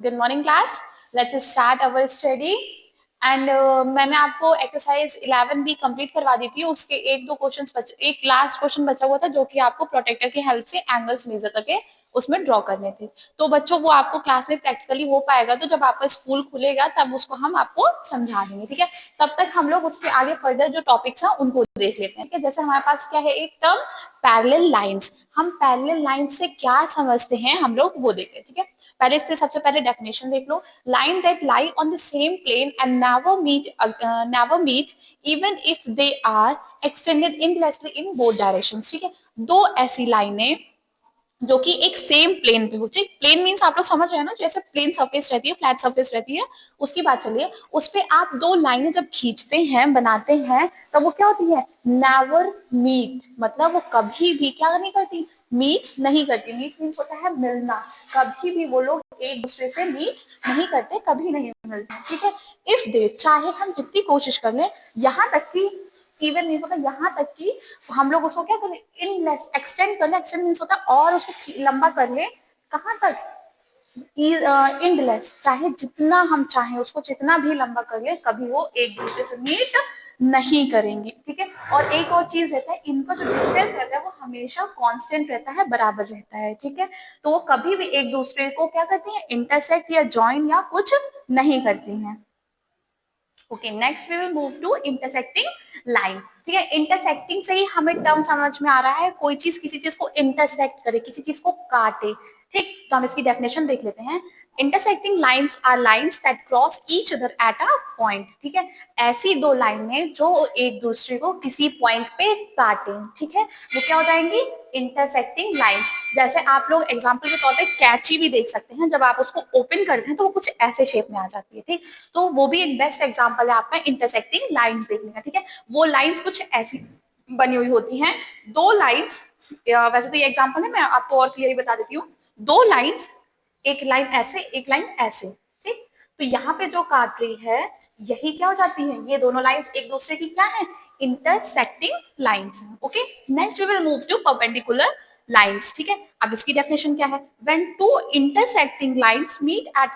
Good morning, class. Let's start our study. And मैंने आपको exercise 11 भी कंप्लीट करवा दी थी. उसके एक दो क्वेश्चन एक लास्ट क्वेश्चन बचा हुआ था जो कि आपको प्रोटेक्टर की हेल्प से एंगल्स मेजर करके उसमें ड्रॉ करने थे. तो बच्चों वो आपको क्लास में प्रैक्टिकली हो पाएगा, तो जब आपका स्कूल खुलेगा तब उसको हम आपको समझा देंगे. ठीक है, तब तक हम लोग उसके आगे फर्दर जो टॉपिक्स हैं उनको देख लेते हैं. ठीक है, जैसे हमारे पास क्या है एक टर्म पैरेलल लाइंस. हम पैरेलल लाइंस से क्या समझते हैं हम लोग वो देखते हैं. ठीक है, पहले इससे सबसे पहले डेफिनेशन देख लो. Line that lie on the same plane and never meet even if they are extended endlessly in both directions. ठीक है, दो ऐसी लाइनें जो कि एक सेम प्लेन पे हो. ठीक, प्लेन मीन्स आप लोग समझ रहे हैं ना, जैसे प्लेन सरफेस रहती है, फ्लैट सरफेस रहती है, उसकी बात चलिए. उस पे आप दो लाइनें जब खींचते हैं, बनाते हैं, तब वो क्या होती है, नेवर मीट. मतलब वो कभी भी क्या नहीं करती, मीट नहीं करती. मीट मीन्स होता है मिलना. कभी भी वो लोग एक दूसरे से मीट नहीं करते, कभी नहीं मिलते. ठीक है, इफ दे, चाहे हम जितनी कोशिश कर लें, यहाँ तक कि इवन मीन्स होता है यहाँ तक कि हम लोग उसको क्या करें, इनलेस एक्सटेंड कर ले. एक्सटेंड मीन्स होता है और उसको लंबा कर ले. कहाँ तक, इंडलेस. चाहे जितना हम चाहें उसको जितना भी लंबा कर ले, कभी वो एक दूसरे से मीट नहीं करेंगे. ठीक है, और एक और चीज रहता है, इनका जो डिस्टेंस रहता है वो हमेशा कांस्टेंट रहता है, बराबर रहता है. ठीक है, तो वो कभी भी एक दूसरे को क्या करती हैं, इंटरसेक्ट या ज्वाइन या कुछ नहीं करती हैं. Okay, next we will move to intersecting line. ठीक है, इंटरसेक्टिंग से ही हमें टर्म समझ में आ रहा है, कोई चीज किसी चीज को इंटरसेक्ट करे, किसी चीज को काटे. ठीक, तो हम इसकी डेफिनेशन देख लेते हैं. Intersecting lines are lines that cross each other at a point. ठीक है, ऐसी दो लाइनें जो एक दूसरे को किसी पॉइंट पे काटे. ठीक है, वो क्या हो जाएंगी, इंटरसेक्टिंग लाइंस. जैसे आप लोग एग्जांपल के तौर पे कैची भी देख सकते हैं, जब आप उसको ओपन करते हैं तो वो कुछ ऐसे शेप में आ जाती है. ठीक, तो वो भी एक बेस्ट एग्जांपल है आपका इंटरसेक्टिंग लाइंस देखने का. ठीक है, वो लाइंस कुछ ऐसी बनी हुई होती हैं, दो लाइंस. वैसे तो ये एग्जांपल है, मैं आपको और क्लियरली बता देती हूँ. दो लाइंस, एक लाइन ऐसे, एक लाइन ऐसे. ठीक, तो यहाँ पे जो काट रही है, यही क्या हो जाती है, ये दोनों लाइंस एक दूसरे की क्या है, intersecting lines. Okay, next we will move to perpendicular lines. ठीक है, अब इसकी डेफिनेशन क्या है, when two intersecting lines meet at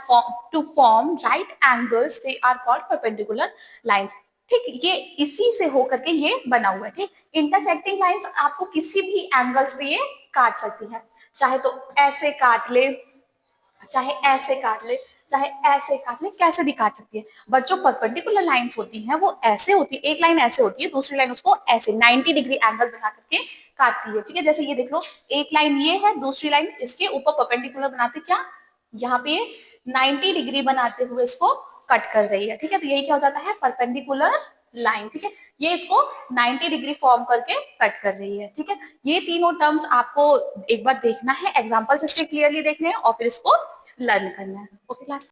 to form right angles they are called perpendicular lines. ठीक, ये इसी से होकर के ये बना हुआ है. ठीक, इंटरसेक्टिंग लाइंस आपको किसी भी एंगल्स पे ये काट सकती है. चाहे तो ऐसे काट ले, चाहे ऐसे काट ले, चाहे ऐसे काट ले, कैसे भी काट सकती है. बट जो परपेंडिकुलर लाइंस होती हैं वो ऐसे होती है, एक लाइन ऐसे होती है, दूसरी लाइन उसको ऐसे 90 डिग्री एंगल बना करके काटती है. ठीक है, जैसे ये देख लो, एक लाइन ये है, दूसरी लाइन इसके ऊपर परपेंडिकुलर बनाते क्या, यहाँ पे 90 डिग्री बनाते हुए इसको कट कर रही है. ठीक है, तो यही क्या हो जाता है, परपेंडिकुलर लाइन. ठीक है, ये इसको 90 डिग्री फॉर्म करके कट कर रही है. ठीक है, ये तीनों टर्म्स आपको एक बार देखना है, एग्जांपल्स इसके क्लियरली देखने हैं और फिर इसको लर्न करना है. Okay class.